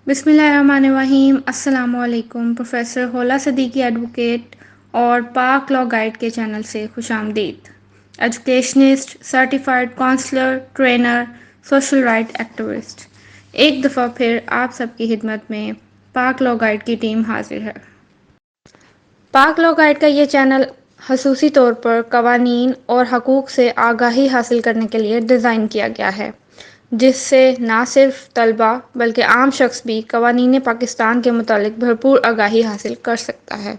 بسم اللہ الرحمن الرحیم۔ السلام علیکم۔ پروفیسر ہولا صدیقی ایڈوکیٹ اور پاک لا گائیڈ کے چینل سے خوش آمدید۔ Educationist, certified counsellor, trainer, social right activist, ایک دفعہ پھر آپ سب کی خدمت میں پاک لا گائیڈ کی ٹیم حاضر ہے۔ پاک لا گائیڈ کا یہ چینل خصوصی طور پر قوانین اور حقوق سے آگاہی حاصل کرنے کے لیے ڈیزائن کیا گیا ہے، جس سے نہ صرف طلباء بلکہ عام شخص بھی قوانین پاکستان کے متعلق بھرپور آگاہی حاصل کر سکتا ہے۔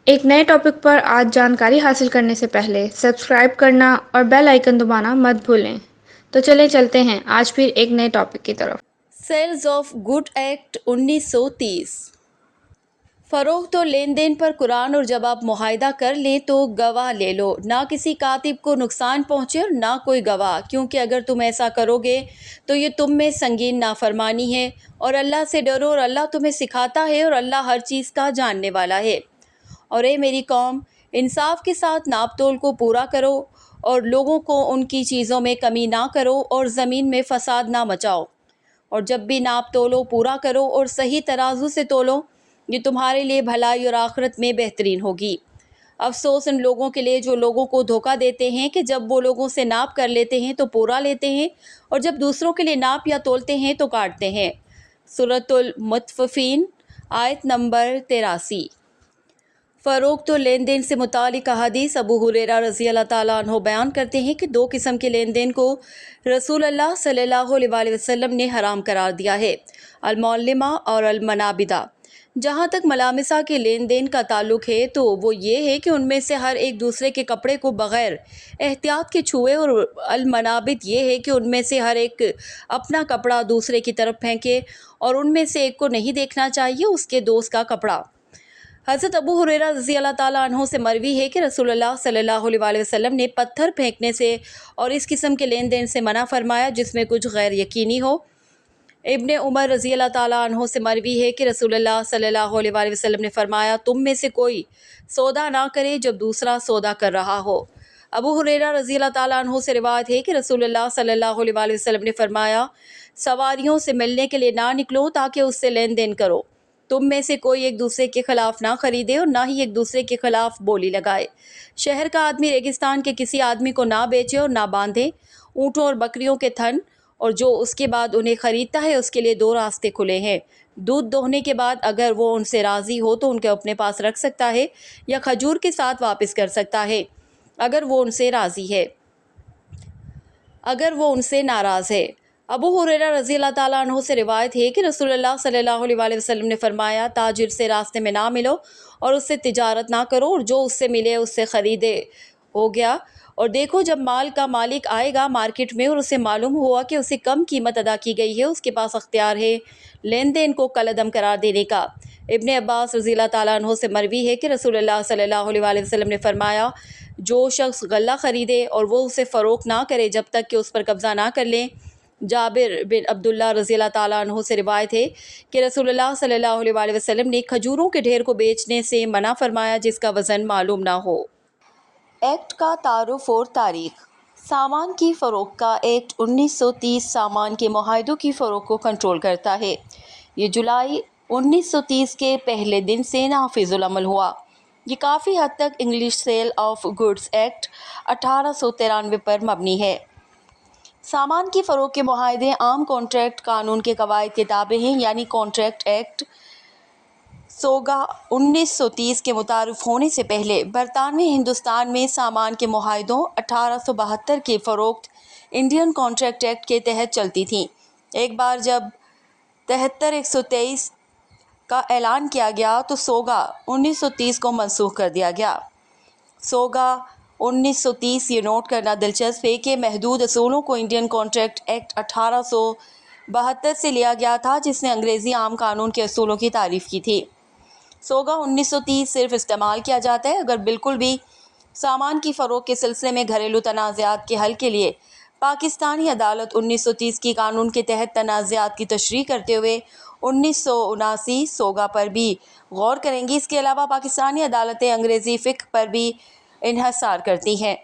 ایک نئے ٹاپک پر آج جانکاری حاصل کرنے سے پہلے سبسکرائب کرنا اور بیل آئیکن دبانا مت بھولیں۔ تو چلتے ہیں آج پھر ایک نئے ٹاپک کی طرف۔ سیلز آف گڈ ایکٹ 1930 فروخت اور لین دین پر قرآن، اور جب آپ معاہدہ کر لیں تو گواہ لے لو، نہ کسی کاتب کو نقصان پہنچے اور نہ کوئی گواہ، کیونکہ اگر تم ایسا کرو گے تو یہ تم میں سنگین نافرمانی ہے، اور اللہ سے ڈرو، اور اللہ تمہیں سکھاتا ہے، اور اللہ ہر چیز کا جاننے والا ہے۔ اور اے میری قوم، انصاف کے ساتھ ناپ تول کو پورا کرو، اور لوگوں کو ان کی چیزوں میں کمی نہ کرو، اور زمین میں فساد نہ مچاؤ، اور جب بھی ناپ تولو پورا کرو اور صحیح ترازو سے تولو، یہ تمہارے لیے بھلائی اور آخرت میں بہترین ہوگی۔ افسوس ان لوگوں کے لیے جو لوگوں کو دھوکہ دیتے ہیں کہ جب وہ لوگوں سے ناپ کر لیتے ہیں تو پورا لیتے ہیں، اور جب دوسروں کے لیے ناپ یا تولتے ہیں تو کاٹتے ہیں۔ سورۃ المطففین، آیت نمبر 83۔ فروخت اور لین دین سے متعلق احادیث۔ ابو ہریرہ رضی اللہ تعالیٰ عنہ بیان کرتے ہیں کہ دو قسم کے لین دین کو رسول اللہ صلی اللہ علیہ وآلہ وسلم نے حرام قرار دیا ہے، المعلمہ اور المنابدہ۔ جہاں تک ملامسہ کے لین دین کا تعلق ہے تو وہ یہ ہے کہ ان میں سے ہر ایک دوسرے کے کپڑے کو بغیر احتیاط کے چھوئے، اور المنابد یہ ہے کہ ان میں سے ہر ایک اپنا کپڑا دوسرے کی طرف پھینکے، اور ان میں سے ایک کو نہیں دیکھنا چاہیے اس کے دوست کا کپڑا۔ حضرت ابو ہریرہ رضی اللہ تعالیٰ عنہ سے مروی ہے کہ رسول اللہ صلی اللہ علیہ وآلہ وسلم نے پتھر پھینکنے سے اور اس قسم کے لین دین سے منع فرمایا جس میں کچھ غیر یقینی ہو۔ ابن عمر رضی اللہ تعالیٰ عنہ سے مروی ہے کہ رسول اللہ صلی اللہ علیہ وآلہ وسلم نے فرمایا، تم میں سے کوئی سودا نہ کرے جب دوسرا سودا کر رہا ہو۔ ابو ہریرہ رضی اللہ تعالیٰ عنہ سے روایت ہے کہ رسول اللہ صلی اللہ علیہ وآلہ وسلم نے فرمایا، سواریوں سے ملنے کے لیے نہ نکلو تاکہ اس سے لین دین کرو۔ تم میں سے کوئی ایک دوسرے کے خلاف نہ خریدے اور نہ ہی ایک دوسرے کے خلاف بولی لگائے۔ شہر کا آدمی ریگستان کے کسی آدمی کو نہ بیچے اور نہ باندھے۔ اونٹوں اور بکریوں کے تھن اور جو اس کے بعد انہیں خریدتا ہے اس کے لیے دو راستے کھلے ہیں۔ دودھ دوہنے کے بعد اگر وہ ان سے راضی ہو تو ان کو اپنے پاس رکھ سکتا ہے یا کھجور کے ساتھ واپس کر سکتا ہے اگر وہ ان سے راضی ہے، اگر وہ ان سے ناراض ہے۔ ابو ہریرہ رضی اللہ تعالیٰ عنہ سے روایت ہے کہ رسول اللہ صلی اللہ علیہ وآلہ وسلم نے فرمایا، تاجر سے راستے میں نہ ملو اور اس سے تجارت نہ کرو، اور جو اس سے ملے اس سے خریدے ہو گیا۔ اور دیکھو جب مال کا مالک آئے گا مارکیٹ میں اور اسے معلوم ہوا کہ اسے کم قیمت ادا کی گئی ہے، اس کے پاس اختیار ہے لین دین کو کالعدم قرار دینے کا۔ ابن عباس رضی اللہ تعالیٰ عنہ سے مروی ہے کہ رسول اللہ صلی اللہ علیہ وآلہ وسلم نے فرمایا، جو شخص غلہ خریدے اور وہ اسے فروخت نہ کرے جب تک کہ اس پر قبضہ نہ کر لیں۔ جابر بن عبداللہ رضی اللہ تعالیٰ عنہ سے روایت ہے کہ رسول اللہ صلی اللہ علیہ وآلہ وسلم نے کھجوروں کے ڈھیر کو بیچنے سے منع فرمایا جس کا وزن معلوم نہ ہو۔ ایکٹ کا تعارف اور تاریخ۔ سامان کی فروخت کا ایکٹ 1930 سامان کے معاہدوں کی فروخت کو کنٹرول کرتا ہے۔ یہ جولائی 1930 کے پہلے دن سے نافذ العمل ہوا۔ یہ کافی حد تک English sale of goods act 1893 پر مبنی ہے۔ سامان کی فروخت کے معاہدے عام کانٹریکٹ قانون کے قواعد کے تابع ہیں، یعنی کانٹریکٹ ایکٹ سوگا 1930 کے متعارف ہونے سے پہلے برطانوی ہندوستان میں سامان کے معاہدوں 1872 کی فروخت انڈین کانٹریکٹ ایکٹ کے تحت چلتی تھیں۔ ایک بار جب 73-123 کا اعلان کیا گیا تو سوگا 1930 کو منسوخ کر دیا گیا۔ سوگا 1930 یہ نوٹ کرنا دلچسپ ہے کہ محدود اصولوں کو انڈین کانٹریکٹ ایکٹ 1872 سے لیا گیا تھا جس نے انگریزی عام قانون کے اصولوں کی تعریف کی تھی۔ سوگا 1930 صرف استعمال کیا جاتا ہے اگر بالکل بھی سامان کی فروخت کے سلسلے میں گھریلو تنازعات کے حل کے لیے پاکستانی عدالت 1930 کی قانون کے تحت تنازعات کی تشریح کرتے ہوئے 1979 سوگا پر بھی غور کریں گی۔ اس کے علاوہ پاکستانی عدالتیں انگریزی فقہ پر بھی انحصار کرتی ہیں۔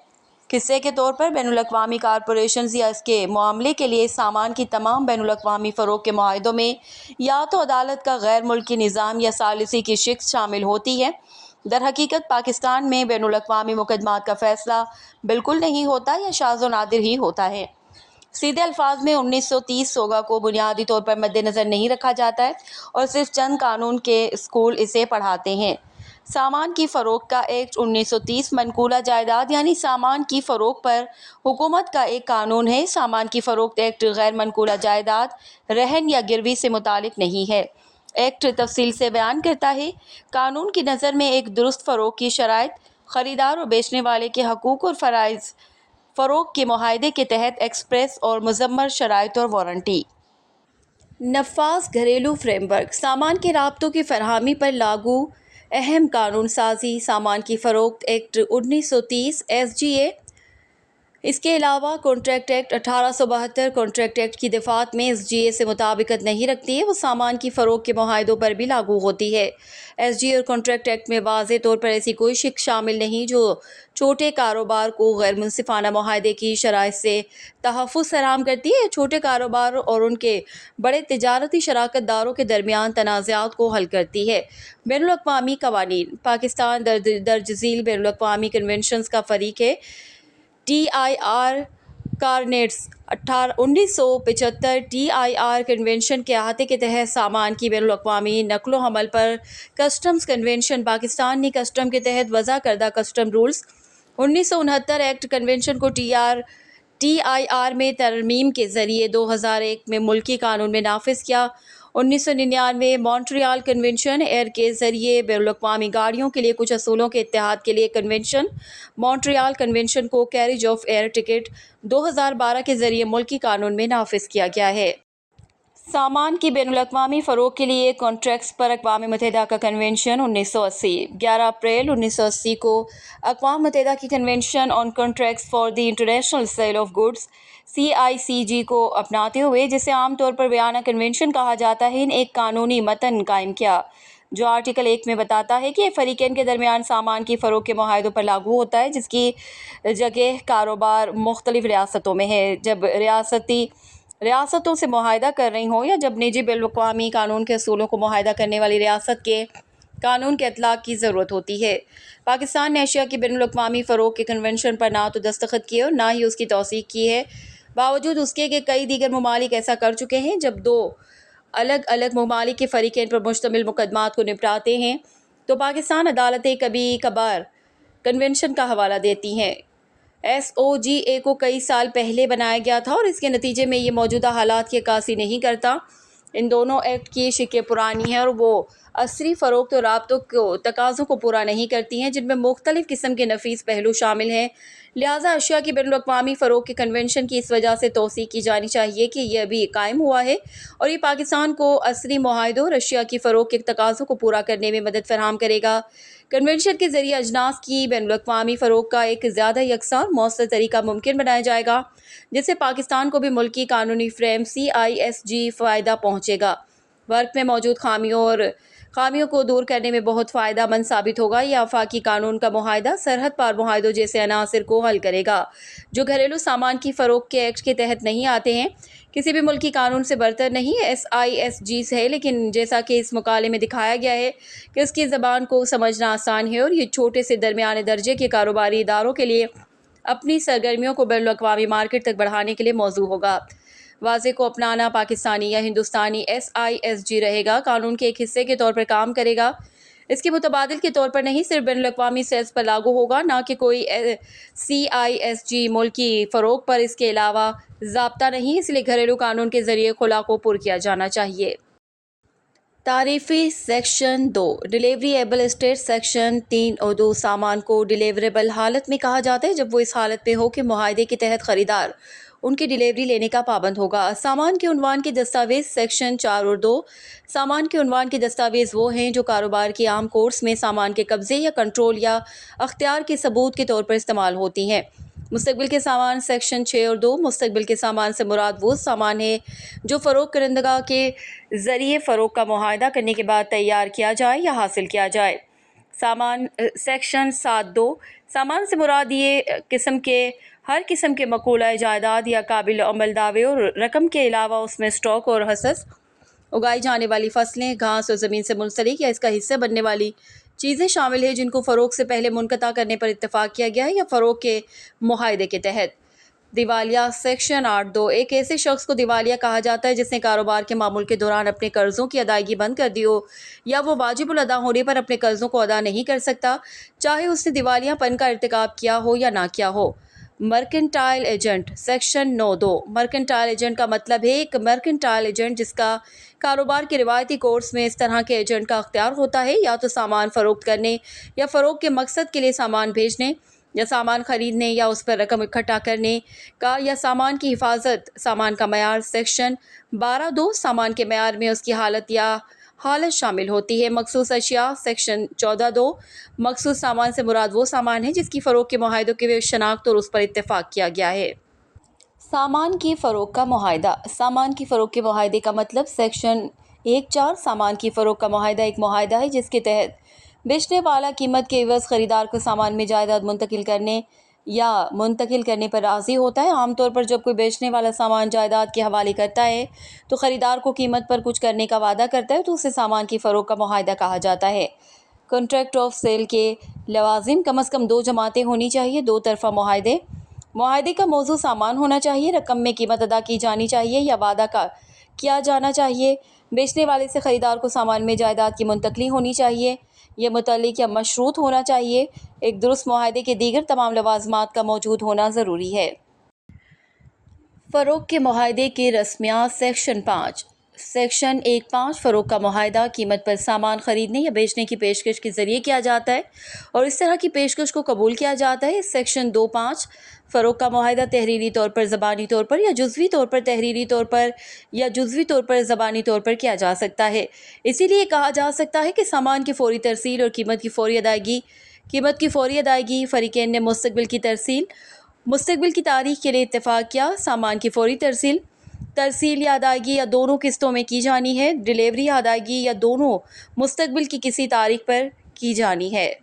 حصے کے طور پر بین الاقوامی کارپوریشنز یا اس کے معاملے کے لیے سامان کی تمام بین الاقوامی فروغ کے معاہدوں میں یا تو عدالت کا غیر ملکی نظام یا ثالثی کی شق شامل ہوتی ہے۔ در حقیقت پاکستان میں بین الاقوامی مقدمات کا فیصلہ بالکل نہیں ہوتا یا شاذ و نادر ہی ہوتا ہے۔ سیدھے الفاظ میں 1930 سوگا کو بنیادی طور پر مد نظر نہیں رکھا جاتا ہے اور صرف چند قانون کے اسکول اسے پڑھاتے ہیں۔ سامان کی فروخت کا ایکٹ 1930 منقولہ جائیداد یعنی سامان کی فروخت پر حکومت کا ایک قانون ہے۔ سامان کی فروخت ایکٹ غیر منقولہ جائیداد، رہن یا گروی سے متعلق نہیں ہے۔ ایکٹ تفصیل سے بیان کرتا ہے، قانون کی نظر میں ایک درست فروخت کی شرائط، خریدار اور بیچنے والے کے حقوق اور فرائض، فروخت کے معاہدے کے تحت ایکسپریس اور مضمر شرائط اور وارنٹی۔ نفاذ گھریلو فریم ورک، سامان کے رابطوں کی فراہمی پر لاگو اہم قانون سازی، سامان کی فروخت ایکٹ 1930 SGA۔ اس کے علاوہ کانٹریکٹ ایکٹ 1872 کانٹریکٹ ایکٹ کی دفعات میں SGA سے مطابقت نہیں رکھتی ہے، وہ سامان کی فروخت کے معاہدوں پر بھی لاگو ہوتی ہے۔ SGA اور کانٹریکٹ ایکٹ میں واضح طور پر ایسی کوئی شق شامل نہیں جو چھوٹے کاروبار کو غیر منصفانہ معاہدے کی شرائط سے تحفظ فراہم کرتی ہے یا چھوٹے کاروبار اور ان کے بڑے تجارتی شراکت داروں کے درمیان تنازعات کو حل کرتی ہے۔ بین الاقوامی قوانین، پاکستان درج ذیل بین الاقوامی کنونشنز کا فریق ہے۔ TIR کارنیٹس 1975 TIR کنونشن کے احاطے کے تحت سامان کی بین الاقوامی نقل و حمل پر کسٹمز کنونشن، پاکستان نے کسٹم کے تحت وضع کردہ کسٹم رولز 1969 ایکٹ کنونشن کو TIR میں ترمیم کے ذریعے 2001 میں ملکی قانون میں نافذ کیا۔ 1999 مونٹریال کنونشن ایئر کے ذریعے بین الاقوامی گاڑیوں کے لیے کچھ اصولوں کے اتحاد کے لیے کنونشن، مونٹریال کنونشن کو کیریج آف ایئر ٹکٹ 2012 کے ذریعے ملکی قانون میں نافذ کیا گیا ہے۔ سامان کی بین الاقوامی فروخت کے لیے کانٹریکٹس پر اقوام متحدہ کا کنونشن 1980۔ 11 اپریل 1980 کو اقوام متحدہ کی convention on contracts for the international sale of goods CICG کو اپناتے ہوئے، جسے عام طور پر ویانا کنونشن کہا جاتا ہے، ایک قانونی متن قائم کیا جو آرٹیکل 1 میں بتاتا ہے کہ فریقین کے درمیان سامان کی فروخت کے معاہدوں پر لاگو ہوتا ہے جس کی جگہ کاروبار مختلف ریاستوں میں ہے۔ جب ریاستوں سے معاہدہ کر رہی ہوں یا جب نجی بین الاقوامی قانون کے اصولوں کو معاہدہ کرنے والی ریاست کے قانون کے اطلاق کی ضرورت ہوتی ہے۔ پاکستان نے اشیاء کی بین الاقوامی فروخت کے کنونشن پر نہ تو دستخط کیے اور نہ ہی اس کی توثیق کی ہے، باوجود اس کے کہ کئی دیگر ممالک ایسا کر چکے ہیں۔ جب دو الگ الگ ممالک کے فریقین پر مشتمل مقدمات کو نپٹاتے ہیں تو پاکستان عدالتیں کبھی کبھار کنونشن کا حوالہ دیتی ہیں۔ SOGA کو کئی سال پہلے بنایا گیا تھا اور اس کے نتیجے میں یہ موجودہ حالات کی عکاسی نہیں کرتا۔ ان دونوں ایکٹ کی شقیں پرانی ہیں اور وہ عصری فروخت اور رابطوں کو تقاضوں کو پورا نہیں کرتی ہیں جن میں مختلف قسم کے نفیس پہلو شامل ہیں۔ لہٰذا اشیاء کی بین الاقوامی فروخت کے کنونشن کی اس وجہ سے توثیق کی جانی چاہیے کہ یہ ابھی قائم ہوا ہے اور یہ پاکستان کو عصری معاہدوں اور اشیاء کی فروخت کے تقاضوں کو پورا کرنے میں مدد فراہم کرے گا۔ کنونشن کے ذریعے اجناس کی بین الاقوامی فروخت کا ایک زیادہ یکساں اور مؤثر طریقہ ممکن بنایا جائے گا جس سے پاکستان کو بھی ملکی قانونی فریم CISG فائدہ پہنچے گا۔ ورک میں موجود خامیوں کو دور کرنے میں بہت فائدہ مند ثابت ہوگا۔ یہ آفاقی قانون کا معاہدہ سرحد پار معاہدوں جیسے عناصر کو حل کرے گا جو گھریلو سامان کی فروخت کے ایکٹ کے تحت نہیں آتے ہیں، کسی بھی ملکی قانون سے برتر نہیں SISG ہے، لیکن جیسا کہ اس مقالے میں دکھایا گیا ہے کہ اس کی زبان کو سمجھنا آسان ہے اور یہ چھوٹے سے درمیانے درجے کے کاروباری اداروں کے لیے اپنی سرگرمیوں کو بین الاقوامی مارکیٹ تک بڑھانے کے لیے موزوں ہوگا۔ واضح کو اپنانا پاکستانی یا ہندوستانی SISG رہے گا، قانون کے ایک حصے کے طور پر کام کرے گا، اس کے متبادل کے طور پر نہیں، صرف بین الاقوامی سیلز پر لاگو ہوگا، نہ کہ کوئی CISG ملکی فروخت پر اس کے علاوہ ضابطہ نہیں، اس لیے گھریلو قانون کے ذریعے خلا کو پر کیا جانا چاہیے۔ تعریفی section 2 deliverable state section 3 اور 2 سامان کو ڈیلیوریبل حالت میں کہا جاتا ہے جب وہ اس حالت میں ہو کہ معاہدے کے تحت خریدار ان کی ڈیلیوری لینے کا پابند ہوگا۔ سامان کے عنوان کے دستاویز سیکشن 4 اور 2 سامان کے عنوان کے دستاویز وہ ہیں جو کاروبار کی عام کورس میں سامان کے قبضے یا کنٹرول یا اختیار کے ثبوت کے طور پر استعمال ہوتی ہیں۔ مستقبل کے سامان سیکشن 6 اور 2 مستقبل کے سامان سے مراد وہ سامان ہے جو فروخت کنندگان کے ذریعے فروخت کا معاہدہ کرنے کے بعد تیار کیا جائے یا حاصل کیا جائے۔ سامان سیکشن 7(2) سامان سے مراد یہ ہر قسم کے مقولہ جائیداد یا قابل عمل دعوے اور رقم کے علاوہ اس میں اسٹاک اور حصص، اگائی جانے والی فصلیں، گھاس اور زمین سے منسلک یا اس کا حصہ بننے والی چیزیں شامل ہیں جن کو فروخت سے پہلے منقطع کرنے پر اتفاق کیا گیا ہے یا فروخت کے معاہدے کے تحت۔ دیوالیہ سیکشن 8(2) ایک ایسے شخص کو دیوالیہ کہا جاتا ہے جس نے کاروبار کے معمول کے دوران اپنے قرضوں کی ادائیگی بند کر دی ہو یا وہ واجب الادا ہونے پر اپنے قرضوں کو ادا نہیں کر سکتا، چاہے اس نے دیوالیہ پن کا ارتکاب کیا ہو یا نہ کیا ہو۔ Mercantile agent section 9(2) mercantile agent کا مطلب ہے ایک مرکنٹائل ایجنٹ جس کا کاروبار کے روایتی کورس میں اس طرح کے ایجنٹ کا اختیار ہوتا ہے یا تو سامان فروخت کرنے یا فروخت کے مقصد کے لیے سامان بھیجنے یا سامان خریدنے یا اس پر رقم اکٹھا کرنے کا، یا سامان کی حفاظت۔ سامان کا معیار سیکشن 12(2) سامان کے معیار میں اس کی حالت یا حالت شامل ہوتی ہے۔ مخصوص اشیاء سیکشن 14(2) مخصوص سامان سے مراد وہ سامان ہے جس کی فروخت کے معاہدوں کی شناخت اور اس پر اتفاق کیا گیا ہے۔ سامان کی فروخت کا معاہدہ۔ سامان کی فروخت کے معاہدے کا مطلب سیکشن 1(4) سامان کی فروخت کا معاہدہ ایک معاہدہ ہے جس کے تحت بیچنے والا قیمت کے عوض خریدار کو سامان میں جائیداد منتقل کرنے پر راضی ہوتا ہے۔ عام طور پر جب کوئی بیچنے والا سامان جائیداد کے حوالے کرتا ہے تو خریدار کو قیمت پر کچھ کرنے کا وعدہ کرتا ہے تو اسے سامان کی فروخت کا معاہدہ کہا جاتا ہے۔ کنٹریکٹ آف سیل کے لوازم: کم از کم 2 جماعتیں ہونی چاہیے۔ 2 طرفہ معاہدے کا موضوع سامان ہونا چاہیے، رقم میں قیمت ادا کی جانی چاہیے یا وعدہ کیا جانا چاہیے۔ بیچنے والے سے خریدار کو سامان میں جائیداد کی منتقلی ہونی چاہیے، یہ متعلق یا مشروط ہونا چاہیے۔ ایک درست معاہدے کے دیگر تمام لوازمات کا موجود ہونا ضروری ہے۔ فروخت کے معاہدے کی رسمیات سیکشن 5 سیکشن 1(5) فروخت کا معاہدہ قیمت پر سامان خریدنے یا بیچنے کی پیشکش کے ذریعے کیا جاتا ہے اور اس طرح کی پیشکش کو قبول کیا جاتا ہے۔ سیکشن 2(5) فروخت کا معاہدہ تحریری طور پر، زبانی طور پر یا جزوی طور پر تحریری طور پر یا جزوی طور پر زبانی طور پر کیا جا سکتا ہے۔ اسی لیے کہا جا سکتا ہے کہ سامان کی فوری ترسیل اور قیمت کی فوری ادائیگی فریقین نے مستقبل کی تاریخ کے لیے اتفاق کیا۔ سامان کی فوری ترسیل یا ادائیگی یا دونوں قسطوں میں کی جانی ہے۔ ڈیلیوری یا ادائیگی یا دونوں مستقبل کی کسی تاریخ پر کی جانی ہے۔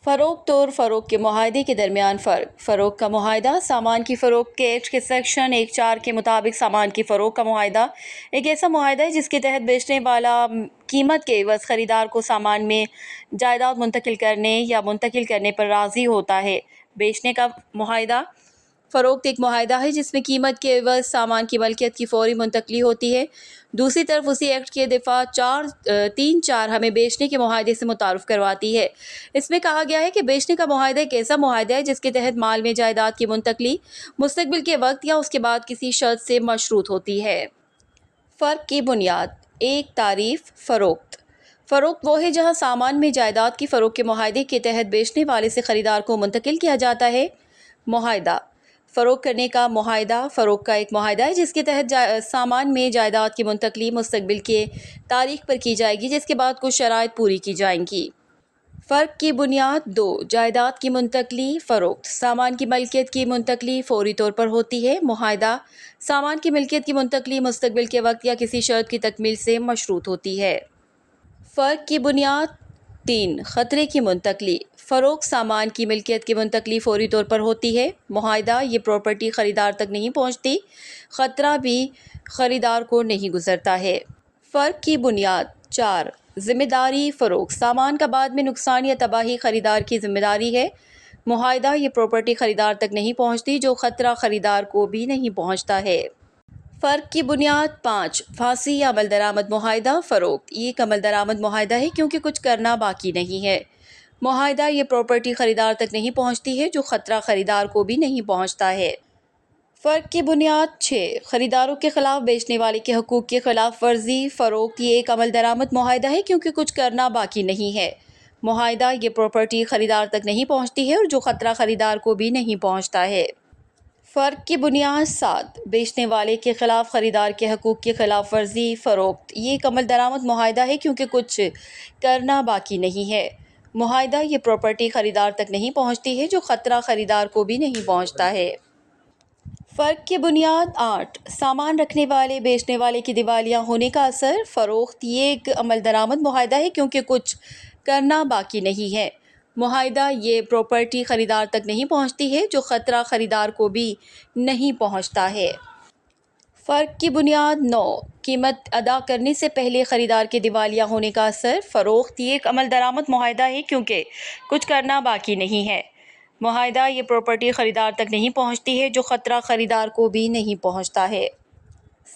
فروخت اور فروخت کے معاہدے کے درمیان فرق۔ فروخت کا معاہدہ: سامان کی فروخت کے ایکٹ کے سیکشن 1(4) کے مطابق سامان کی فروخت کا معاہدہ ایک ایسا معاہدہ ہے جس کے تحت بیچنے والا قیمت کے عوض خریدار کو سامان میں جائیداد منتقل کرنے پر راضی ہوتا ہے۔ بیچنے کا معاہدہ: فروخت ایک معاہدہ ہے جس میں قیمت کے عوض سامان کی ملکیت کی فوری منتقلی ہوتی ہے۔ دوسری طرف اسی ایکٹ کے دفعہ 3(4) ہمیں بیچنے کے معاہدے سے متعارف کرواتی ہے۔ اس میں کہا گیا ہے کہ بیچنے کا معاہدہ ایک ایسا معاہدہ ہے جس کے تحت مال میں جائیداد کی منتقلی مستقبل کے وقت یا اس کے بعد کسی شرط سے مشروط ہوتی ہے۔ فرق کی بنیاد۔ 1. تعریف: فروخت وہ ہے جہاں سامان میں جائیداد کی فروخت کے معاہدے کے تحت بیچنے والے سے خریدار کو منتقل کیا جاتا ہے۔ معاہدہ: فروخت کرنے کا معاہدہ فروخت کا ایک معاہدہ ہے جس کے تحت سامان میں جائیداد کی منتقلی مستقبل کے تاریخ پر کی جائے گی جس کے بعد کچھ شرائط پوری کی جائیں گی۔ فرق کی بنیاد۔ 2. جائیداد کی منتقلی فروخت: سامان کی ملکیت کی منتقلی فوری طور پر ہوتی ہے۔ معاہدہ: سامان کی ملکیت کی منتقلی مستقبل کے وقت یا کسی شرط کی تکمیل سے مشروط ہوتی ہے۔ فرق کی بنیاد۔ 3. خطرے کی منتقلی فروخت: سامان کی ملکیت کی منتقلی فوری طور پر ہوتی ہے۔ معاہدہ: یہ پراپرٹی خریدار تک نہیں پہنچتی، خطرہ بھی خریدار کو نہیں گزرتا ہے۔ فرق کی بنیاد۔ 4. ذمہ داری فروخت: سامان کا بعد میں نقصان یا تباہی خریدار کی ذمہ داری ہے۔ معاہدہ: یہ پراپرٹی خریدار تک نہیں پہنچتی جو خطرہ خریدار کو بھی نہیں پہنچتا ہے۔ فرق کی بنیاد۔ 5. پھانسی یا عمل درآمد معاہدہ فروخت: یہ ایک عمل درآمد معاہدہ ہے کیونکہ کچھ کرنا باقی نہیں ہے۔ معاہدہ: یہ پراپرٹی خریدار تک نہیں پہنچتی ہے جو خطرہ خریدار کو بھی نہیں پہنچتا ہے۔ فرق کی بنیاد۔ 6. خریداروں کے خلاف بیچنے والے کے حقوق کی خلاف ورزی فروخت: یہ ایک عمل درآمد معاہدہ ہے کیونکہ کچھ کرنا باقی نہیں ہے۔ معاہدہ: یہ پراپرٹی خریدار تک نہیں پہنچتی ہے اور جو خطرہ خریدار کو بھی نہیں پہنچتا ہے۔ فرق کی بنیاد۔ 7. بیچنے والے کے خلاف خریدار کے حقوق کی خلاف ورزی فروخت: یہ ایک عمل درآمد معاہدہ ہے کیونکہ کچھ کرنا باقی نہیں ہے۔ معاہدہ: یہ پراپرٹی خریدار تک نہیں پہنچتی ہے جو خطرہ خریدار کو بھی نہیں پہنچتا ہے۔ فرق کی بنیاد۔ 8. سامان رکھنے والے بیچنے والے کی دیوالیہ ہونے کا اثر فروخت: یہ ایک عمل درآمد معاہدہ ہے کیونکہ کچھ کرنا باقی نہیں ہے۔ معاہدہ یہ پراپرٹی خریدار تک نہیں پہنچتی ہے جو خطرہ خریدار کو بھی نہیں پہنچتا ہے۔ فرق کی بنیاد 9، قیمت ادا کرنے سے پہلے خریدار کے دیوالیہ ہونے کا اثر۔ فروخت یہ ایک عمل درآمد معاہدہ ہے کیونکہ کچھ کرنا باقی نہیں ہے۔ معاہدہ یہ پراپرٹی خریدار تک نہیں پہنچتی ہے جو خطرہ خریدار کو بھی نہیں پہنچتا ہے۔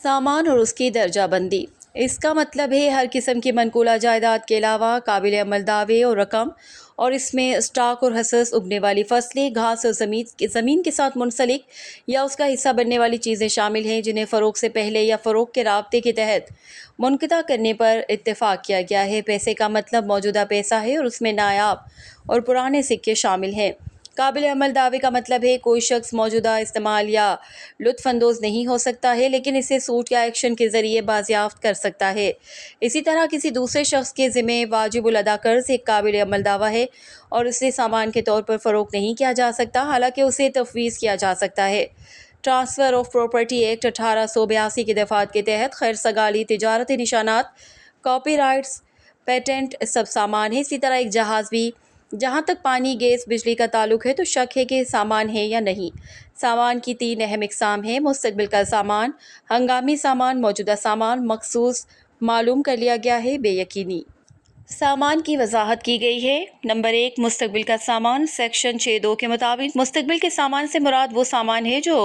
سامان اور اس کی درجہ بندی۔ اس کا مطلب ہے ہر قسم کی منقولہ جائیداد کے علاوہ قابل عمل دعوے اور رقم، اور اس میں اسٹاک اور حصص، اگنے والی فصلیں، گھاس اور زمین کے ساتھ منسلک یا اس کا حصہ بننے والی چیزیں شامل ہیں جنہیں فروخت سے پہلے یا فروخت کے رابطے کے تحت منقطع کرنے پر اتفاق کیا گیا ہے۔ پیسے کا مطلب موجودہ پیسہ ہے اور اس میں نایاب اور پرانے سکے شامل ہیں۔ قابل عمل دعوے کا مطلب ہے کوئی شخص موجودہ استعمال یا لطف اندوز نہیں ہو سکتا ہے لیکن اسے سوٹ یا ایکشن کے ذریعے بازیافت کر سکتا ہے۔ اسی طرح کسی دوسرے شخص کے ذمہ واجب الادا قرض ایک قابل عمل دعویٰ ہے اور اسے سامان کے طور پر فروخت نہیں کیا جا سکتا، حالانکہ اسے تفویض کیا جا سکتا ہے۔ ٹرانسفر آف پراپرٹی ایکٹ 1882 کے دفعات کے تحت خیر سگالی تجارتی نشانات، کاپی رائٹس، پیٹنٹ سب سامان ہے۔ اسی طرح ایک جہاز بھی، جہاں تک پانی، گیس، بجلی کا تعلق ہے تو شک ہے کہ سامان ہے یا نہیں۔ سامان کی 3 اہم اقسام ہیں: مستقبل کا سامان، ہنگامی سامان، موجودہ سامان۔ مخصوص معلوم کر لیا گیا ہے، بے یقینی سامان کی وضاحت کی گئی ہے۔ نمبر 1، مستقبل کا سامان۔ سیکشن 6(2) کے مطابق مستقبل کے سامان سے مراد وہ سامان ہے جو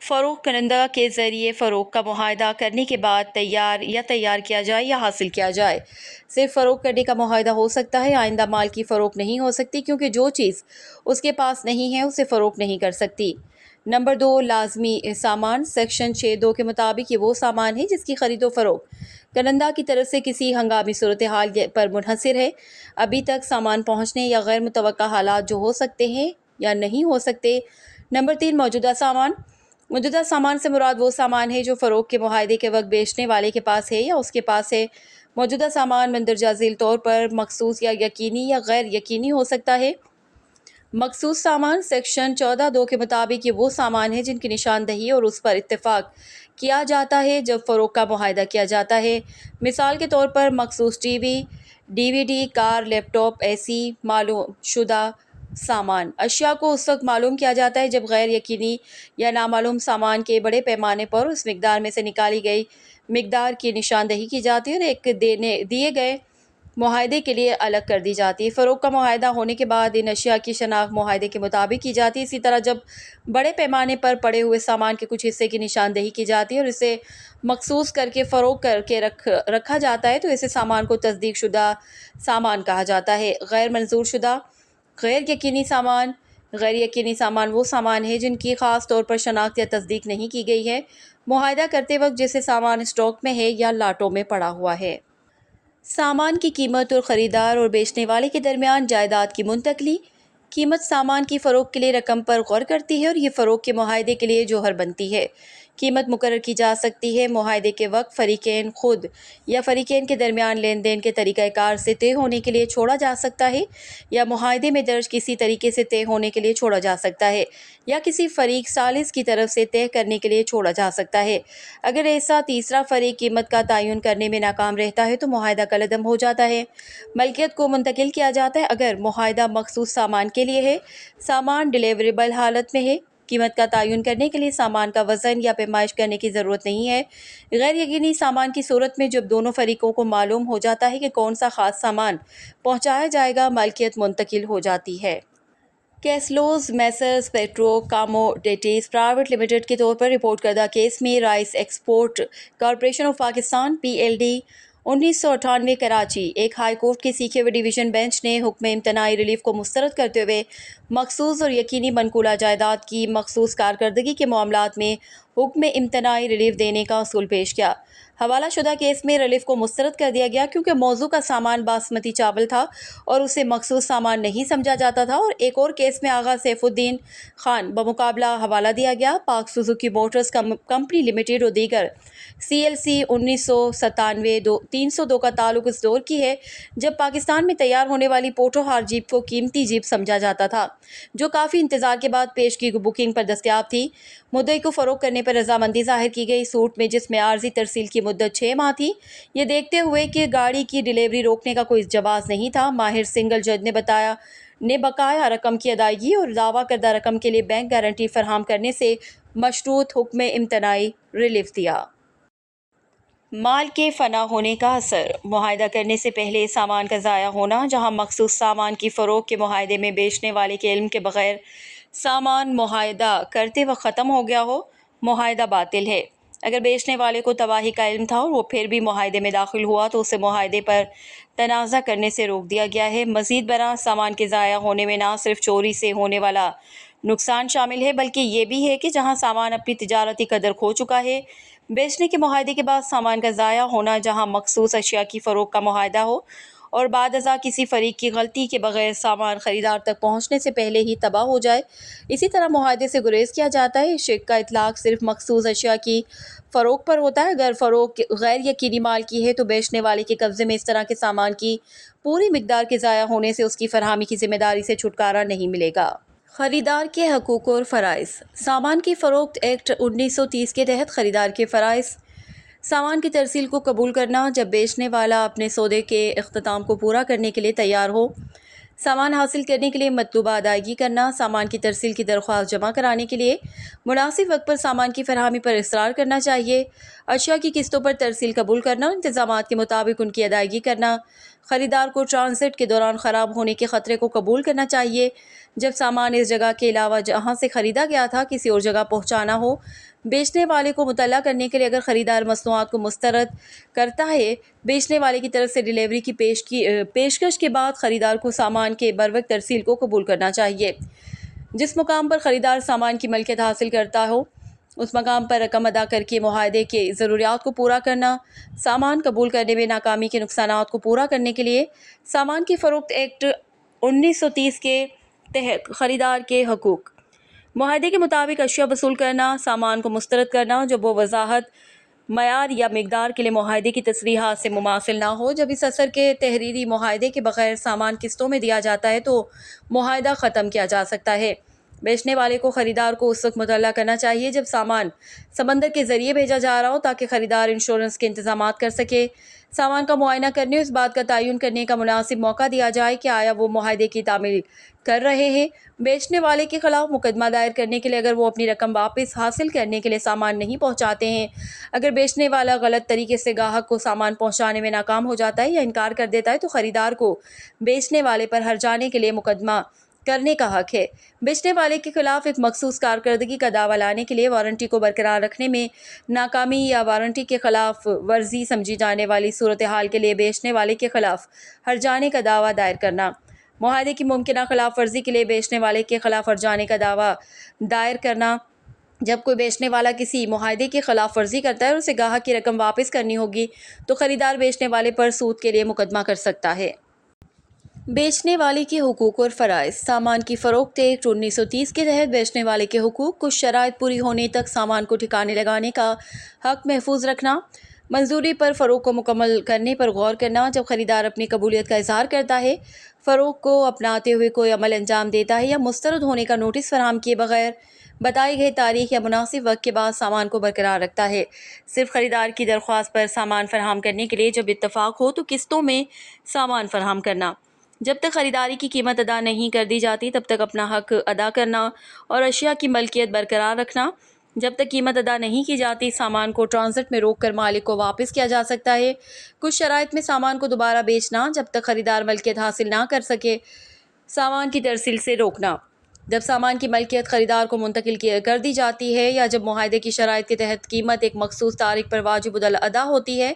فروخت کنندہ کے ذریعے فروخت کا معاہدہ کرنے کے بعد تیار کیا جائے یا حاصل کیا جائے۔ صرف فروخت کرنے کا معاہدہ ہو سکتا ہے، آئندہ مال کی فروخت نہیں ہو سکتی کیونکہ جو چیز اس کے پاس نہیں ہے اسے فروخت نہیں کر سکتی۔ نمبر 2، لازمی سامان۔ سیکشن 6(2) کے مطابق یہ وہ سامان ہے جس کی خرید و فروخت کنندہ کی طرف سے کسی ہنگامی صورتحال پر منحصر ہے، ابھی تک سامان پہنچنے یا غیر متوقع حالات جو ہو سکتے ہیں یا نہیں ہو سکتے۔ نمبر 3، موجودہ سامان۔ موجودہ سامان سے مراد وہ سامان ہے جو فروخت کے معاہدے کے وقت بیچنے والے کے پاس ہے یا اس کے پاس ہے۔ موجودہ سامان مندرجہ ذیل طور پر مخصوص یا یقینی یا غیر یقینی ہو سکتا ہے۔ مخصوص سامان۔ سیکشن 14(2) کے مطابق یہ وہ سامان ہے جن کی نشاندہی اور اس پر اتفاق کیا جاتا ہے جب فروخت کا معاہدہ کیا جاتا ہے۔ مثال کے طور پر مخصوص ٹی وی، ڈی وی ڈی، کار، لیپ ٹاپ۔ ایسی معلوم شدہ سامان اشیاء کو اس وقت معلوم کیا جاتا ہے جب غیر یقینی یا نامعلوم سامان کے بڑے پیمانے پر اس مقدار میں سے نکالی گئی مقدار کی نشاندہی کی جاتی ہے اور ایک دیے گئے معاہدے کے لیے الگ کر دی جاتی ہے۔ فروخت کا معاہدہ ہونے کے بعد ان اشیاء کی شناخت معاہدے کے مطابق کی جاتی ہے۔ اسی طرح جب بڑے پیمانے پر پڑے ہوئے سامان کے کچھ حصے کی نشاندہی کی جاتی ہے اور اسے مخصوص کر کے فروخت کر کے رکھا جاتا ہے تو ایسے سامان کو تصدیق شدہ سامان کہا جاتا ہے۔ غیر منظور شدہ غیر یقینی سامان۔ غیر یقینی سامان وہ سامان ہے جن کی خاص طور پر شناخت یا تصدیق نہیں کی گئی ہے معاہدہ کرتے وقت، جیسے سامان اسٹاک میں ہے یا لاٹوں میں پڑا ہوا ہے۔ سامان کی قیمت اور خریدار اور بیچنے والے کے درمیان جائیداد کی منتقلی۔ قیمت سامان کی فروخت کے لیے رقم پر غور کرتی ہے اور یہ فروخت کے معاہدے کے لیے جوہر بنتی ہے۔ قیمت مقرر کی جا سکتی ہے معاہدے کے وقت فریقین خود یا فریقین کے درمیان لین دین کے طریقہ کار سے طے ہونے کے لیے چھوڑا جا سکتا ہے، یا معاہدے میں درج کسی طریقے سے طے ہونے کے لیے چھوڑا جا سکتا ہے، یا کسی فریق ثالث کی طرف سے طے کرنے کے لیے چھوڑا جا سکتا ہے۔ اگر ایسا تیسرا فریق قیمت کا تعین کرنے میں ناکام رہتا ہے تو معاہدہ کالعدم ہو جاتا ہے، ملکیت کو منتقل کیا جاتا ہے۔ اگر معاہدہ مخصوص سامان کے لیے ہے، سامان ڈیلیوریبل حالت میں ہے، قیمت کا تعین کرنے کے لیے سامان کا وزن یا پیمائش کرنے کی ضرورت نہیں ہے۔ غیر یقینی سامان کی صورت میں جب دونوں فریقوں کو معلوم ہو جاتا ہے کہ کون سا خاص سامان پہنچایا جائے گا، ملکیت منتقل ہو جاتی ہے۔ کیسلوز میسرز پیٹرو کاموڈیٹیز پرائیویٹ لمیٹڈ کے طور پر رپورٹ کردہ کیس میں rice export corporation of Pakistan (PLD) 1998 Karachi ایک ہائی کورٹ کے سیکھے ہوئے ڈویژن بینچ نے حکم امتناعی ریلیف کو مسترد کرتے ہوئے مخصوص اور یقینی منقولہ جائیداد کی مخصوص کارکردگی کے معاملات میں حکم امتناعی ریلیف دینے کا اصول پیش کیا۔ حوالہ شدہ کیس میں ریلیف کو مسترد کر دیا گیا کیونکہ موضوع کا سامان باسمتی چاول تھا اور اسے مخصوص سامان نہیں سمجھا جاتا تھا، اور ایک اور کیس میں آغا سیف الدین خان بمقابلہ حوالہ دیا گیا پاک سوزوکی موٹرز کمپنی لمیٹڈ اور دیگر CLC 1997 302 کا تعلق اس دور کی ہے جب پاکستان میں تیار ہونے والی پوٹو ہار جیپ کو قیمتی جیپ سمجھا جاتا تھا جو کافی انتظار کے بعد پیش کی بکنگ پر دستیاب تھی۔ مدعی کو فروخت کرنے پر رضامندی ظاہر کی گئی۔ سوٹ میں جس میں عارضی ترسیل کی مدت 6 ماہ تھی، یہ دیکھتے ہوئے کہ گاڑی کی ڈیلیوری روکنے کا کوئی جواز نہیں تھا، ماہر سنگل جج نے بتایا نے بقایا رقم کی ادائیگی اور دعویٰ کردہ رقم کے لیے بینک گارنٹی فراہم کرنے سے مشروط حکم امتناعی ریلیف دیا۔ مال کے فنا ہونے کا اثر۔ معاہدہ کرنے سے پہلے سامان کا ضائع ہونا، جہاں مخصوص سامان کی فروخت کے معاہدے میں بیچنے والے کے علم کے بغیر سامان معاہدہ کرتے وقت ختم ہو گیا ہو، معاہدہ باطل ہے۔ اگر بیچنے والے کو تباہی کا علم تھا اور وہ پھر بھی معاہدے میں داخل ہوا تو اسے معاہدے پر تنازع کرنے سے روک دیا گیا ہے۔ مزید برآں، سامان کے ضائع ہونے میں نہ صرف چوری سے ہونے والا نقصان شامل ہے، بلکہ یہ بھی ہے کہ جہاں سامان اپنی تجارتی قدر کھو چکا ہے، بیچنے کے معاہدے کے بعد سامان کا ضائع ہونا، جہاں مخصوص اشیاء کی فروخت کا معاہدہ ہو اور بعد ازاں کسی فریق کی غلطی کے بغیر سامان خریدار تک پہنچنے سے پہلے ہی تباہ ہو جائے۔ اسی طرح معاہدے سے گریز کیا جاتا ہے۔ اس شق کا اطلاق صرف مخصوص اشیاء کی فروخت پر ہوتا ہے۔ اگر فروخت غیر یقینی مال کی ہے تو بیچنے والے کے قبضے میں اس طرح کے سامان کی پوری مقدار کے ضائع ہونے سے اس کی فراہمی کی ذمہ داری سے چھٹکارا نہیں ملے گا۔ خریدار کے حقوق اور فرائض۔ سامان کی فروخت ایکٹ 1930 کے تحت خریدار کے فرائض: سامان کی ترسیل کو قبول کرنا جب بیچنے والا اپنے سودے کے اختتام کو پورا کرنے کے لیے تیار ہو، سامان حاصل کرنے کے لیے مطلوبہ ادائیگی کرنا، سامان کی ترسیل کی درخواست جمع کرانے کے لیے مناسب وقت پر سامان کی فراہمی پر اصرار کرنا چاہیے، اشیاء کی قسطوں پر ترسیل قبول کرنا، انتظامات کے مطابق ان کی ادائیگی کرنا، خریدار کو ٹرانزٹ کے دوران خراب ہونے کے خطرے کو قبول کرنا چاہیے، جب سامان اس جگہ کے علاوہ جہاں سے خریدا گیا تھا کسی اور جگہ پہنچانا ہو، بیچنے والے کو مطلع کرنے کے لیے اگر خریدار مصنوعات کو مسترد کرتا ہے، بیچنے والے کی طرف سے ڈیلیوری کی پیشکش کے بعد خریدار کو سامان کے بروقت ترسیل کو قبول کرنا چاہیے، جس مقام پر خریدار سامان کی ملکیت حاصل کرتا ہو اس مقام پر رقم ادا کر کے معاہدے کے ضروریات کو پورا کرنا، سامان قبول کرنے میں ناکامی کے نقصانات کو پورا کرنے کے لیے سامان کی فروخت ایکٹ 1930 کے تحت خریدار کے حقوق: معاہدے کے مطابق اشیاء وصول کرنا، سامان کو مسترد کرنا جب وہ وضاحت، معیار یا مقدار کے لیے معاہدے کی تصریحات سے مماثل نہ ہو۔ جب اس اثر کے تحریری معاہدے کے بغیر سامان قسطوں میں دیا جاتا ہے تو معاہدہ ختم کیا جا سکتا ہے۔ بیچنے والے کو خریدار کو اس وقت مطلع کرنا چاہیے جب سامان سمندر کے ذریعے بھیجا جا رہا ہو تاکہ خریدار انشورنس کے انتظامات کر سکے، سامان کا معائنہ کرنے اور اس بات کا تعین کرنے کا مناسب موقع دیا جائے کہ آیا وہ معاہدے کی تعمیل کر رہے ہیں۔ بیچنے والے کے خلاف مقدمہ دائر کرنے کے لیے اگر وہ اپنی رقم واپس حاصل کرنے کے لیے سامان نہیں پہنچاتے ہیں، اگر بیچنے والا غلط طریقے سے گاہک کو سامان پہنچانے میں ناکام ہو جاتا ہے یا انکار کر دیتا ہے تو خریدار کو بیچنے والے پر ہرجانے کے لیے مقدمہ کرنے کا حق ہے۔ بیچنے والے کے خلاف ایک مخصوص کارکردگی کا دعویٰ لانے کے لیے وارنٹی کو برقرار رکھنے میں ناکامی یا وارنٹی کے خلاف ورزی سمجھی جانے والی صورتحال کے لیے بیچنے والے کے خلاف ہرجانے کا دعویٰ دائر کرنا، معاہدے کی ممکنہ خلاف ورزی کے لیے بیچنے والے کے خلاف ہرجانے کا دعویٰ دائر کرنا، جب کوئی بیچنے والا کسی معاہدے کی خلاف ورزی کرتا ہے اور اسے گاہک کی رقم واپس کرنی ہوگی تو خریدار بیچنے والے پر سود کے لیے مقدمہ کر سکتا ہے۔ بیچنے والے کے حقوق اور فرائض۔ سامان کی فروخت ایکٹ 1930 کے تحت بیچنے والے کے حقوق: کچھ شرائط پوری ہونے تک سامان کو ٹھکانے لگانے کا حق محفوظ رکھنا، منظوری پر فروخت کو مکمل کرنے پر غور کرنا، جب خریدار اپنی قبولیت کا اظہار کرتا ہے، فروخت کو اپناتے ہوئے کوئی عمل انجام دیتا ہے یا مسترد ہونے کا نوٹس فراہم کیے بغیر بتائی گئی تاریخ یا مناسب وقت کے بعد سامان کو برقرار رکھتا ہے، صرف خریدار کی درخواست پر سامان فراہم کرنے کے لیے جب اتفاق ہو تو قسطوں میں سامان فراہم کرنا، جب تک خریداری کی قیمت ادا نہیں کر دی جاتی تب تک اپنا حق ادا کرنا اور اشیاء کی ملکیت برقرار رکھنا، جب تک قیمت ادا نہیں کی جاتی سامان کو ٹرانزٹ میں روک کر مالک کو واپس کیا جا سکتا ہے، کچھ شرائط میں سامان کو دوبارہ بیچنا جب تک خریدار ملکیت حاصل نہ کر سکے، سامان کی ترسیل سے روکنا جب سامان کی ملکیت خریدار کو منتقل کر دی جاتی ہے یا جب معاہدے کی شرائط کے تحت قیمت ایک مخصوص تاریخ پر واجب الادا ہوتی ہے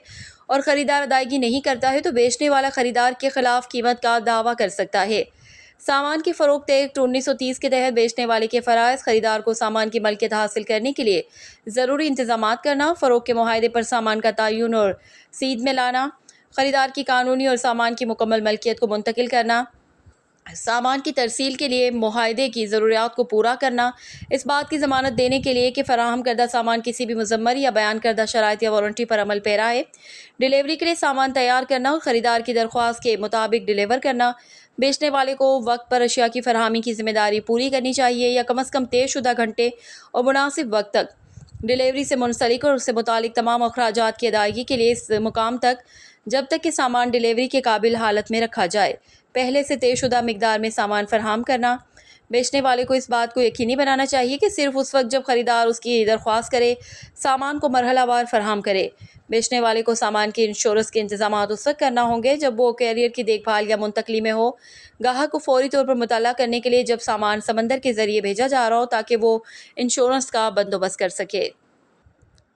اور خریدار ادائیگی نہیں کرتا ہے تو بیچنے والا خریدار کے خلاف قیمت کا دعویٰ کر سکتا ہے۔ سامان کی فروخت ایکٹ 1930 کے تحت بیچنے والے کے فرائض: خریدار کو سامان کی ملکیت حاصل کرنے کے لیے ضروری انتظامات کرنا، فروخت کے معاہدے پر سامان کا تعین اور سید میں لانا، خریدار کی قانونی اور سامان کی مکمل ملکیت کو منتقل کرنا، سامان کی ترسیل کے لیے معاہدے کی ضروریات کو پورا کرنا، اس بات کی ضمانت دینے کے لیے کہ فراہم کردہ سامان کسی بھی مضمر یا بیان کردہ شرائط یا وارنٹی پر عمل پیرا ہے، ڈیلیوری کے لیے سامان تیار کرنا اور خریدار کی درخواست کے مطابق ڈیلیور کرنا، بیچنے والے کو وقت پر اشیاء کی فراہمی کی ذمہ داری پوری کرنی چاہیے یا کم از کم طے شدہ گھنٹے اور مناسب وقت تک ڈیلیوری سے منسلک اور اس سے متعلق تمام اخراجات کی ادائیگی کے لیے اس مقام تک جب تک کہ سامان ڈیلیوری کے قابل حالت میں رکھا جائے۔ پہلے سے طے شدہ مقدار میں سامان فراہم کرنا۔ بیچنے والے کو اس بات کو یقینی بنانا چاہیے کہ صرف اس وقت جب خریدار اس کی درخواست کرے سامان کو مرحلہ وار فراہم کرے۔ بیچنے والے کو سامان کے انشورنس کے انتظامات اس وقت کرنا ہوں گے جب وہ کیریئر کی دیکھ بھال یا منتقلی میں ہو۔ گاہک کو فوری طور پر مطلع کرنے کے لیے جب سامان سمندر کے ذریعے بھیجا جا رہا ہو تاکہ وہ انشورنس کا بندوبست کر سکے۔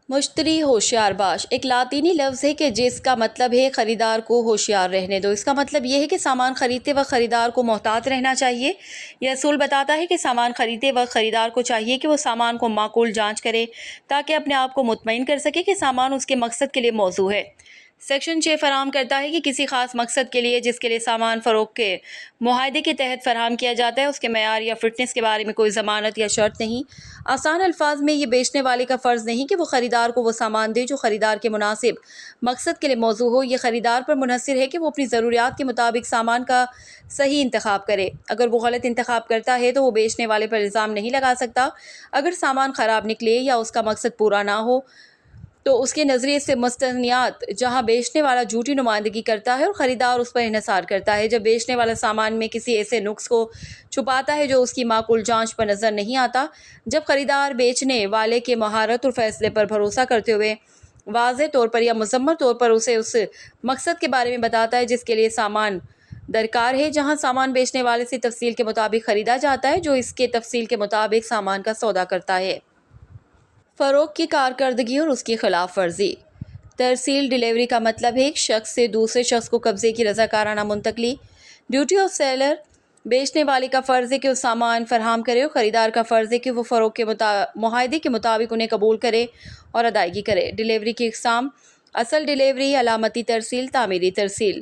مشتری ہوشیار باش ایک لاطینی لفظ ہے کہ جس کا مطلب ہے خریدار کو ہوشیار رہنے دو۔ اس کا مطلب یہ ہے کہ سامان خریدتے وقت خریدار کو محتاط رہنا چاہیے۔ یہ اصول بتاتا ہے کہ سامان خریدتے وقت خریدار کو چاہیے کہ وہ سامان کو معقول جانچ کرے تاکہ اپنے آپ کو مطمئن کر سکے کہ سامان اس کے مقصد کے لیے موزوں ہے۔ سیکشن 6 فراہم کرتا ہے کہ کسی خاص مقصد کے لیے جس کے لیے سامان فروخت کے معاہدے کے تحت فراہم کیا جاتا ہے اس کے معیار یا فٹنس کے بارے میں کوئی ضمانت یا شرط نہیں۔ آسان الفاظ میں یہ بیچنے والے کا فرض نہیں کہ وہ خریدار کو وہ سامان دے جو خریدار کے مناسب مقصد کے لیے موزوں ہو۔ یہ خریدار پر منحصر ہے کہ وہ اپنی ضروریات کے مطابق سامان کا صحیح انتخاب کرے۔ اگر وہ غلط انتخاب کرتا ہے تو وہ بیچنے والے پر الزام نہیں لگا سکتا۔ اگر سامان خراب نکلے یا اس کا مقصد پورا نہ ہو تو اس کے نظریے سے مستثنیات جہاں بیچنے والا جھوٹی نمائندگی کرتا ہے اور خریدار اس پر انحصار کرتا ہے۔ جب بیچنے والا سامان میں کسی ایسے نقص کو چھپاتا ہے جو اس کی معقول جانچ پر نظر نہیں آتا۔ جب خریدار بیچنے والے کے مہارت اور فیصلے پر بھروسہ کرتے ہوئے واضح طور پر یا مذمر طور پر اسے اس مقصد کے بارے میں بتاتا ہے جس کے لیے سامان درکار ہے، جہاں سامان بیچنے والے سے تفصیل کے مطابق خریدا جاتا ہے جو اس کے تفصیل کے مطابق سامان کا سودا کرتا ہے۔ فروخت کی کارکردگی اور اس کی خلاف ورزی۔ ترسیل ڈیلیوری کا مطلب ہے ایک شخص سے دوسرے شخص کو قبضے کی رضاکارانہ منتقلی۔ ڈیوٹی آف سیلر بیچنے والے کا فرض ہے کہ وہ سامان فراہم کرے اور خریدار کا فرض ہے کہ وہ فروخت کے معاہدے کے مطابق انہیں قبول کرے اور ادائیگی کرے۔ ڈیلیوری کی اقسام: اصل ڈیلیوری، علامتی ترسیل، تعمیری ترسیل۔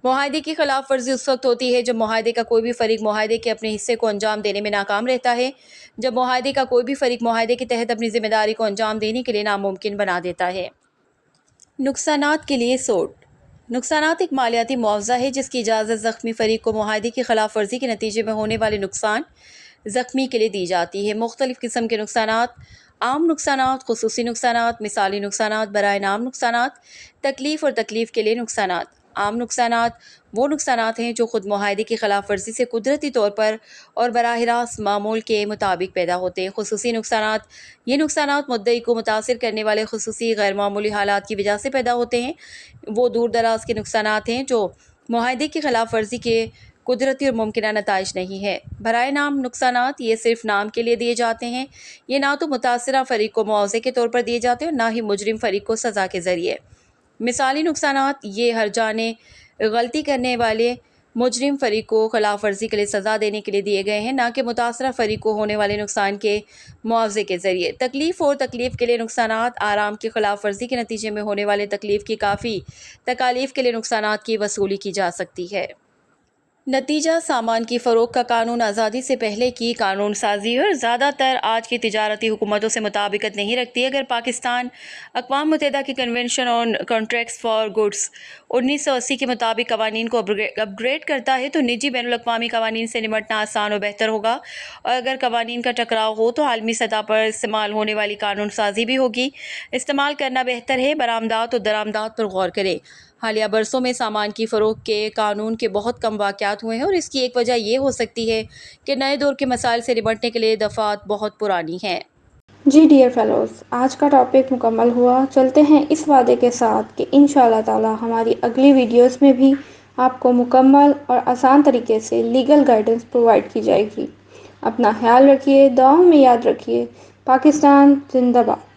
معاہدے کی خلاف ورزی اس وقت ہوتی ہے جب معاہدے کا کوئی بھی فریق معاہدے کے اپنے حصے کو انجام دینے میں ناکام رہتا ہے۔ جب معاہدے کا کوئی بھی فریق معاہدے کے تحت اپنی ذمہ داری کو انجام دینے کے لیے ناممکن بنا دیتا ہے۔ نقصانات کے لیے سوٹ۔ نقصانات ایک مالیاتی معاوضہ ہے جس کی اجازت زخمی فریق کو معاہدے کی خلاف ورزی کے نتیجے میں ہونے والے نقصان زخمی کے لیے دی جاتی ہے۔ مختلف قسم کے نقصانات: عام نقصانات، خصوصی نقصانات، مثالی نقصانات، برائے نام نقصانات، تکلیف اور تکلیف کے لیے نقصانات۔ عام نقصانات وہ نقصانات ہیں جو خود معاہدے کی خلاف ورزی سے قدرتی طور پر اور براہ راست معمول کے مطابق پیدا ہوتے ہیں۔ خصوصی نقصانات یہ نقصانات مدعی کو متاثر کرنے والے خصوصی غیر معمولی حالات کی وجہ سے پیدا ہوتے ہیں۔ وہ دور دراز کے نقصانات ہیں جو معاہدے کی خلاف ورزی کے قدرتی اور ممکنہ نتائج نہیں ہے۔ برائے نام نقصانات یہ صرف نام کے لیے دیے جاتے ہیں۔ یہ نہ تو متاثرہ فریق کو معاوضے کے طور پر دیے جاتے ہیں اور نہ ہی مجرم فریق کو سزا کے ذریعے۔ مثالی نقصانات یہ ہر جانے غلطی کرنے والے مجرم فریق کو خلاف ورزی کے لیے سزا دینے کے لیے دیے گئے ہیں، نہ کہ متاثرہ فریق کو ہونے والے نقصان کے معاوضے کے ذریعے۔ تکلیف اور تکلیف کے لیے نقصانات آرام کی خلاف ورزی کے نتیجے میں ہونے والے تکلیف کی کافی تکالیف کے لیے نقصانات کی وصولی کی جا سکتی ہے۔ نتیجہ: سامان کی فروخت کا قانون آزادی سے پہلے کی قانون سازی ہے اور زیادہ تر آج کی تجارتی حکومتوں سے مطابقت نہیں رکھتی۔ اگر پاکستان اقوام متحدہ کی convention on contracts for goods 1980 کے مطابق قوانین کو اپ گریڈ کرتا ہے تو نجی بین الاقوامی قوانین سے نمٹنا آسان اور بہتر ہوگا، اور اگر قوانین کا ٹکراؤ ہو تو عالمی سطح پر استعمال ہونے والی قانون سازی بھی ہوگی۔ استعمال کرنا بہتر ہے۔ برآمدات اور درآمدات پر غور کریں۔ حالیہ برسوں میں سامان کی فروخت کے قانون کے بہت کم واقعات ہوئے ہیں اور اس کی ایک وجہ یہ ہو سکتی ہے کہ نئے دور کے مسائل سے نمٹنے کے لیے دفعات بہت پرانی ہیں۔ جی ڈیئر فیلوز، آج کا ٹاپک مکمل ہوا۔ چلتے ہیں اس وعدے کے ساتھ کہ انشاءاللہ تعالی ہماری اگلی ویڈیوز میں بھی آپ کو مکمل اور آسان طریقے سے لیگل گائیڈنس پرووائڈ کی جائے گی۔ اپنا خیال رکھیے، دعاؤں میں یاد رکھیے۔ پاکستان زندہ باد۔